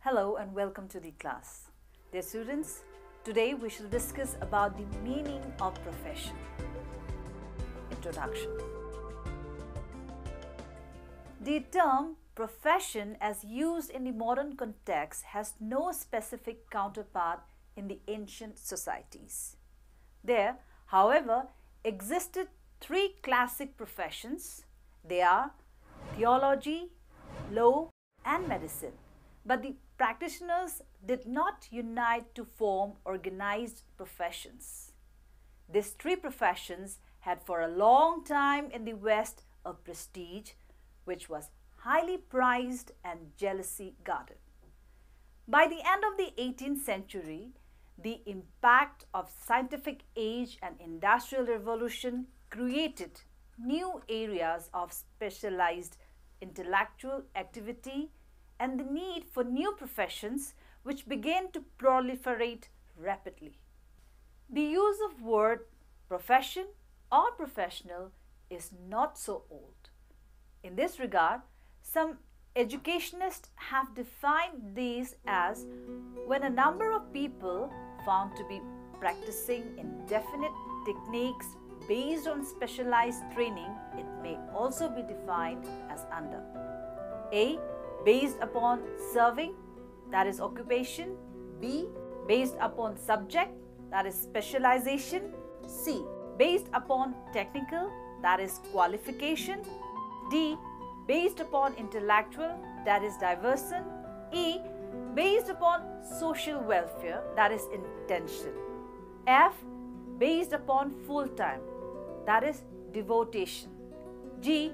Hello and welcome to the class. Dear students, today we shall discuss about the meaning of profession. Introduction. The term profession as used in the modern context has no specific counterpart in the ancient societies. There, however, existed three classic professions. They are theology, law and medicine. But the practitioners did not unite to form organized professions. These three professions had for a long time in the West a prestige which was highly prized and jealously guarded. By the end of the 18th century, the impact of scientific age and industrial revolution created new areas of specialized intellectual activity and the need for new professions which began to proliferate rapidly. The use of word profession or professional is not so old. In this regard, some educationists have defined these as when a number of people found to be practicing indefinite techniques based on specialized training. It may also be defined as under A. Based upon serving, that is occupation. B. Based upon subject, that is specialization. C. Based upon technical, that is qualification. D. Based upon intellectual, that is diversion. E. Based upon social welfare, that is intention. F. Based upon full-time, that is devotation. G.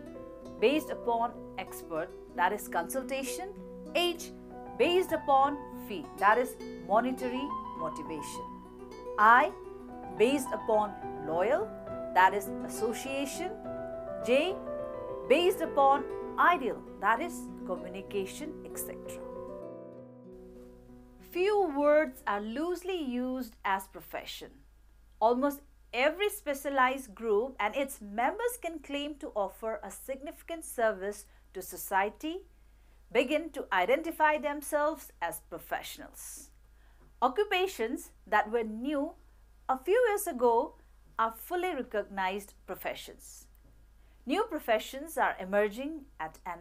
Based upon expert, that is consultation. H. Based upon fee, that is monetary motivation. I. Based upon loyal, that is association. J. Based upon ideal, that is communication, etc. Few words are loosely used as profession. Almost every specialized group and its members can claim to offer a significant service to society, begin to identify themselves as professionals. Occupations that were new a few years ago are fully recognized professions. New professions are emerging at an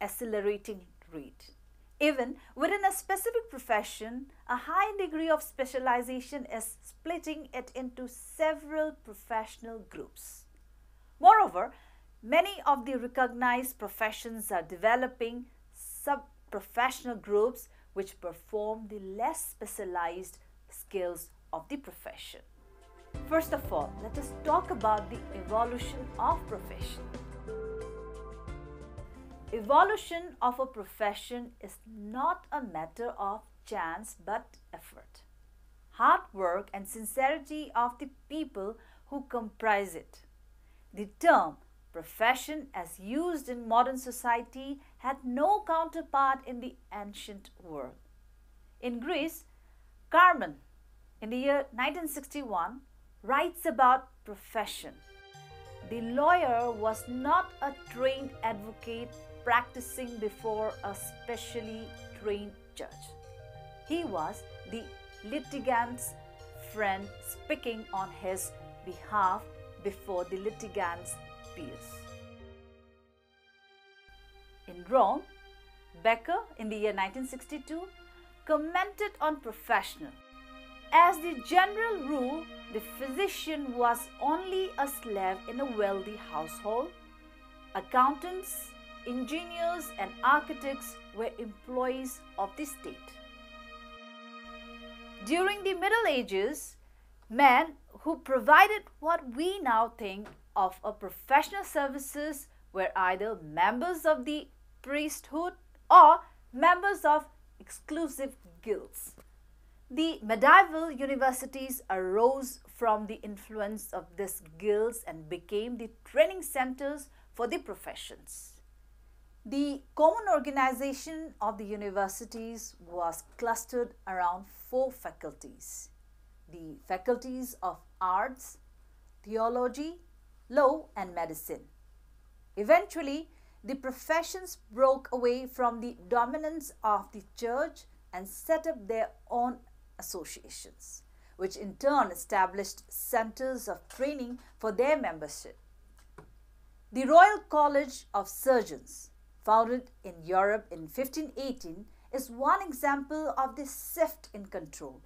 accelerating rate. Even within a specific profession, a high degree of specialization is splitting it into several professional groups. Moreover, many of the recognized professions are developing sub-professional groups which perform the less specialized skills of the profession. First of all, let us talk about the evolution of profession. Evolution of a profession is not a matter of chance but effort, hard work and sincerity of the people who comprise it. The term profession as used in modern society had no counterpart in the ancient world. In Greece, Carmen, in the year 1961, writes about profession. The lawyer was not a trained advocate practicing before a specially trained judge. He was the litigant's friend speaking on his behalf before the litigant's peers. In Rome, Becker, in the year 1962, commented on professional. As the general rule, the physician was only a slave in a wealthy household. Accountants, engineers and architects were employees of the state. During the Middle Ages, men who provided what we now think of as professional services were either members of the priesthood or members of exclusive guilds. The medieval universities arose from the influence of these guilds and became the training centers for the professions. The common organization of the universities was clustered around 4 faculties: the faculties of arts, theology, law and medicine. Eventually, the professions broke away from the dominance of the church and set up their own associations, which in turn established centers of training for their membership. The Royal College of Surgeons, founded in Europe in 1518, is one example of this shift in control,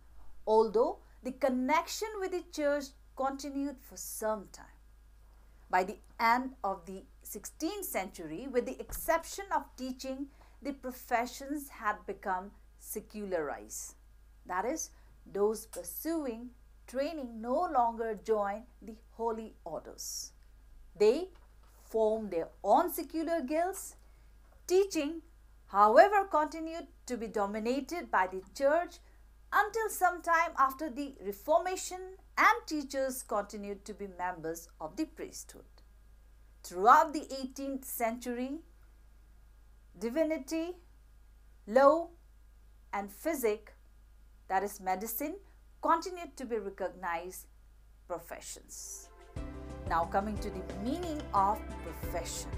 although the connection with the church continued for some time. By the end of the 16th century, with the exception of teaching, the professions had become secularized. That is, those pursuing training no longer joined the holy orders. They formed their own secular guilds. Teaching, however, continued to be dominated by the church until some time after the Reformation, and teachers continued to be members of the priesthood. Throughout the 18th century, divinity, law, and physics, that is medicine, continued to be recognized professions. Now coming to the meaning of profession.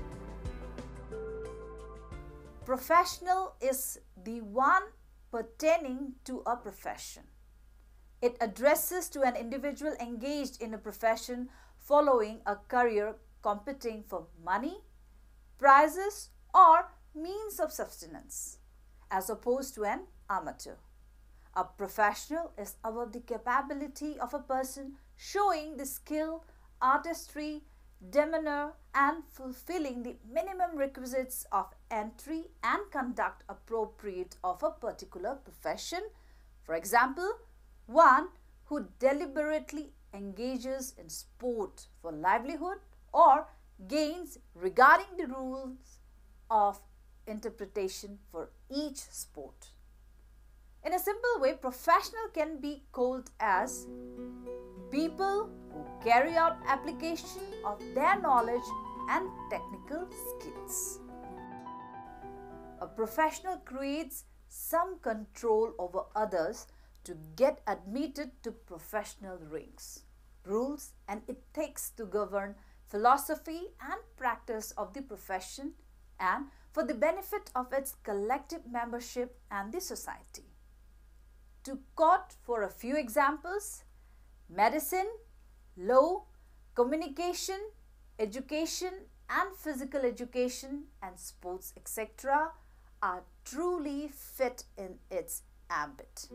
Professional is the one pertaining to a profession. It addresses to an individual engaged in a profession following a career competing for money, prizes, or means of sustenance, as opposed to an amateur. A professional is about the capability of a person showing the skill, artistry, demeanor, and fulfilling the minimum requisites of entry and conduct appropriate of a particular profession. For example, one who deliberately engages in sport for livelihood or gains regarding the rules of interpretation for each sport. In a simple way, professional can be called as people who carry out application of their knowledge and technical skills. A professional creates some control over others to get admitted to professional ranks. Rules and ethics to govern philosophy and practice of the profession and for the benefit of its collective membership and the society. To quote for a few examples, medicine, law, communication, education and physical education and sports etc. are truly fit in its ambit.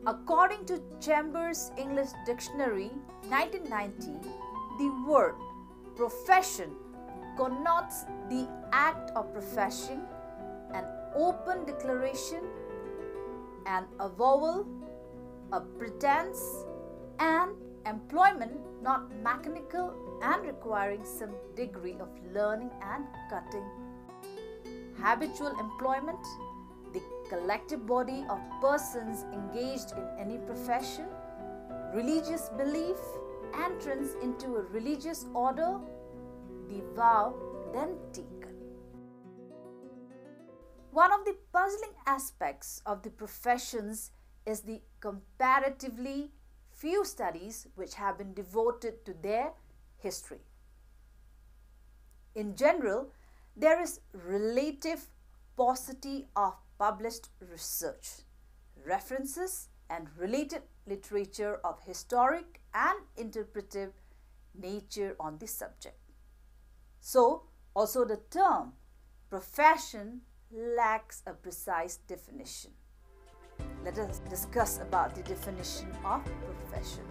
According to Chambers English Dictionary 1990, the word profession connotes the act of professing, an open declaration, an avowal, a pretense, and employment not mechanical and requiring some degree of learning and cutting. Habitual employment, the collective body of persons engaged in any profession, religious belief, entrance into a religious order, the vow then taken. One of the puzzling aspects of the professions is the comparatively few studies which have been devoted to their history. In general, there is relative paucity of published research, references, and related literature of historic and interpretive nature on this subject. So, also the term profession lacks a precise definition. Let us discuss about the definition of profession.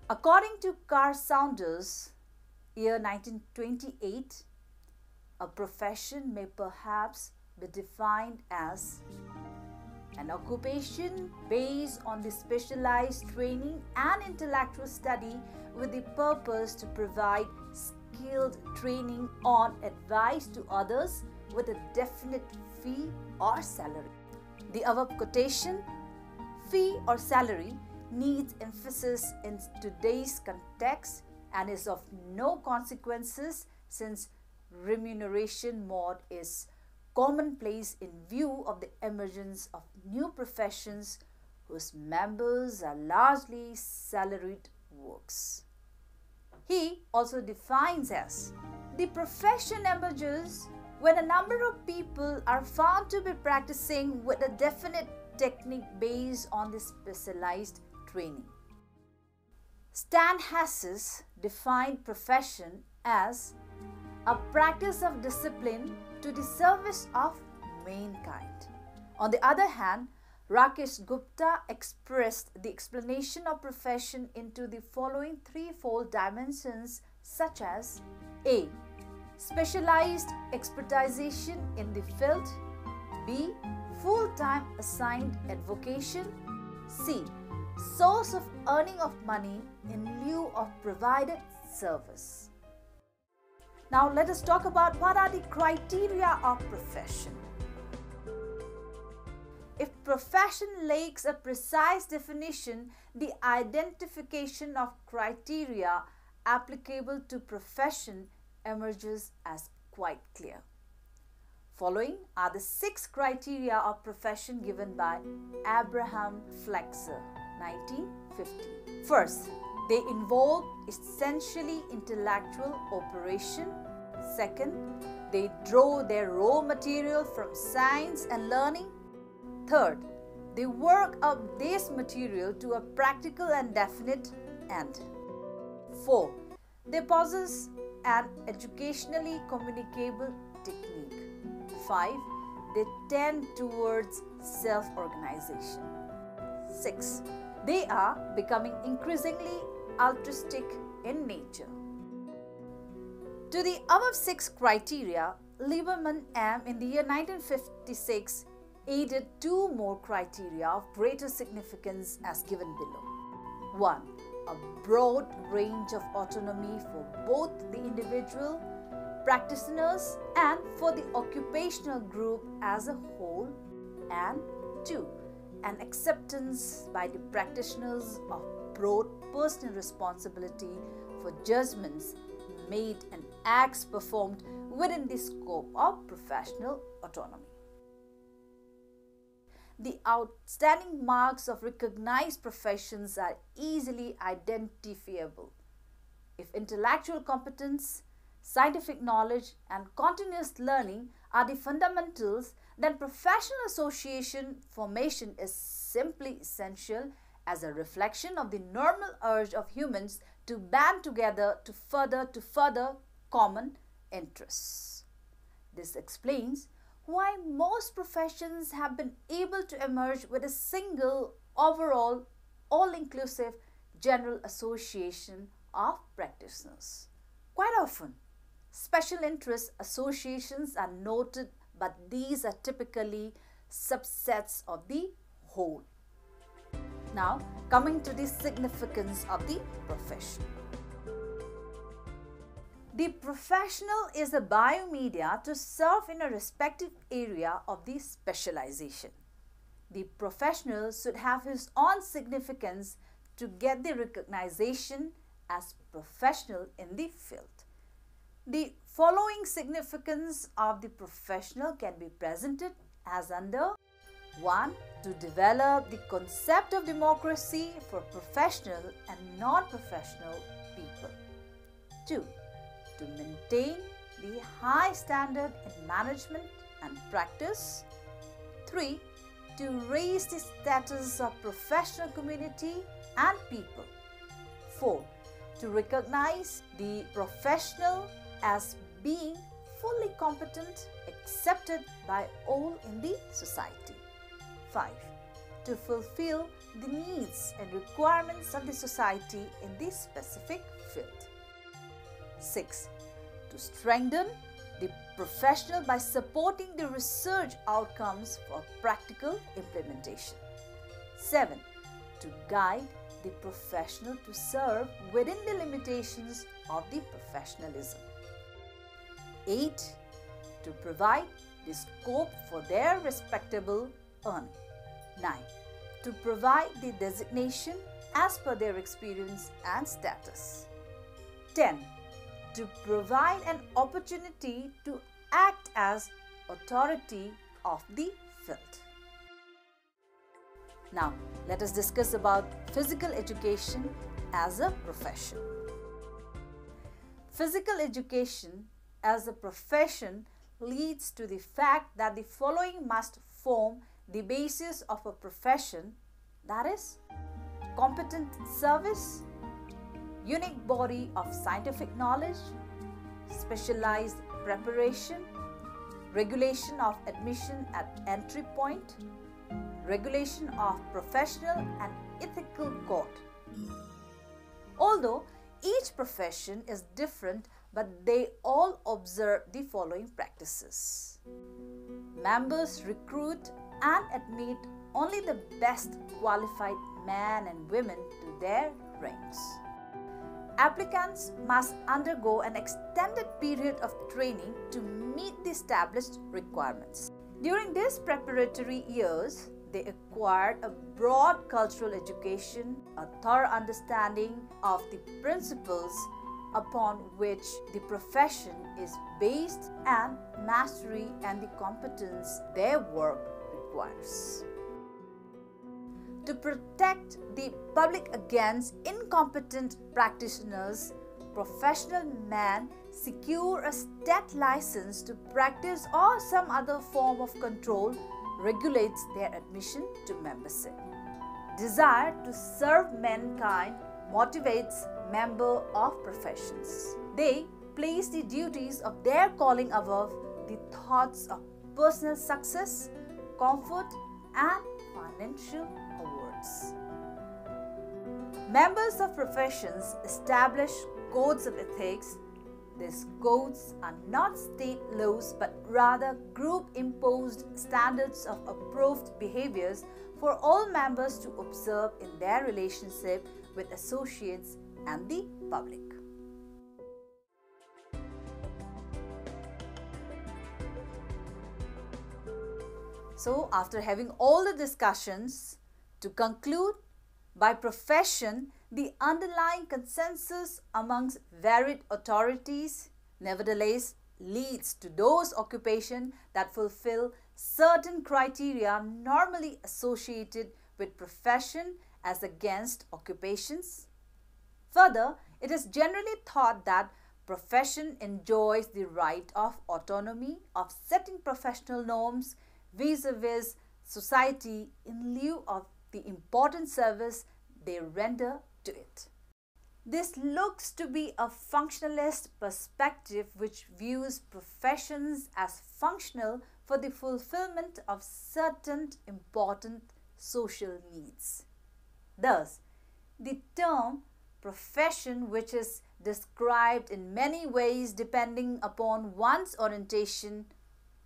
According to Carl Saunders, year 1928, a profession may perhaps be defined as an occupation based on the specialized training and intellectual study with the purpose to provide skilled training on advice to others with a definite fee or salary. The above quotation, fee or salary, needs emphasis in today's context and is of no consequences since remuneration mode is commonplace in view of the emergence of new professions whose members are largely salaried workers. He also defines as the profession emerges when a number of people are found to be practicing with a definite technique based on the specialized training. Stan Hassis defined profession as a practice of discipline to the service of mankind. On the other hand, Rakesh Gupta expressed the explanation of profession into the following threefold dimensions, such as A. Specialized expertization in the field. B. Full-time assigned advocation. C. Source of earning of money in lieu of provided service. Now let us talk about what are the criteria of profession. If profession lacks a precise definition, the identification of criteria applicable to profession emerges as quite clear. Following are the 6 criteria of profession given by Abraham Flexer, 1950. First, they involve essentially intellectual operation. Second, they draw their raw material from science and learning. Third, they work up this material to a practical and definite end. 4. They possess an educationally communicable technique. 5. They tend towards self-organization. 6. They are becoming increasingly altruistic in nature. To the above 6 criteria, Lieberman M. in the year 1956 added 2 more criteria of greater significance as given below. 1. A broad range of autonomy for both the individual practitioners and for the occupational group as a whole. And 2. An acceptance by the practitioners of broad personal responsibility for judgments made and acts performed within the scope of professional autonomy. The outstanding marks of recognized professions are easily identifiable. If intellectual competence, scientific knowledge, and continuous learning are the fundamentals, then professional association formation is simply essential as a reflection of the normal urge of humans to band together to further common interests. This explains why most professions have been able to emerge with a single, overall, all-inclusive general association of practitioners. Quite often, special interest associations are noted, but these are typically subsets of the whole. Now, coming to the significance of the profession. The professional is a biomedia to serve in a respective area of the specialization. The professional should have his own significance to get the recognition as professional in the field. The following significance of the professional can be presented as under: 1. To develop the concept of democracy for professional and non-professional people. 2. To maintain the high standard in management and practice. 3. To raise the status of professional community and people. 4. To recognize the professional as being fully competent, accepted by all in the society. 5. To fulfill the needs and requirements of the society in this specific field. 6. To strengthen the professional by supporting the research outcomes for practical implementation. 7. To guide the professional to serve within the limitations of the professionalism. 8. To provide the scope for their respectable earning. 9. To provide the designation as per their experience and status. 10. To provide an opportunity to act as authority of the field. Now, let us discuss about physical education as a profession. Physical education as a profession leads to the fact that the following must form the basis of a profession, that is, competent service, unique body of scientific knowledge, specialized preparation, regulation of admission at entry point, regulation of professional and ethical code. Although each profession is different, but they all observe the following practices. Members recruit and admit only the best qualified men and women to their ranks. Applicants must undergo an extended period of training to meet the established requirements. During these preparatory years, they acquired a broad cultural education, a thorough understanding of the principles upon which the profession is based, and mastery and the competence their work requires. To protect the public against incompetent practitioners, professional men secure a state license to practice or some other form of control regulates their admission to membership. Desire to serve mankind motivates members of professions. They place the duties of their calling above the thoughts of personal success, comfort, and financial awards. Members of professions establish codes of ethics. These codes are not state laws but rather group-imposed standards of approved behaviors for all members to observe in their relationship with associates and the public. So, after having all the discussions, to conclude, by profession, the underlying consensus amongst varied authorities nevertheless leads to those occupations that fulfill certain criteria normally associated with profession as against occupations. Further, it is generally thought that profession enjoys the right of autonomy of setting professional norms vis-a-vis society in lieu of the important service they render to it. This looks to be a functionalist perspective which views professions as functional for the fulfillment of certain important social needs. Thus, the term profession, which is described in many ways depending upon one's orientation,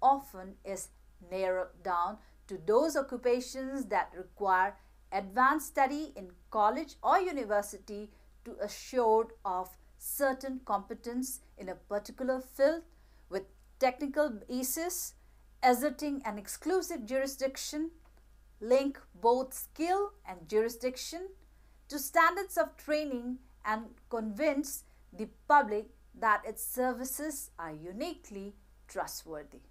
often is narrowed down to those occupations that require advanced study in college or university to assure of certain competence in a particular field with technical basis, asserting an exclusive jurisdiction, link both skill and jurisdiction to standards of training, and convince the public that its services are uniquely trustworthy.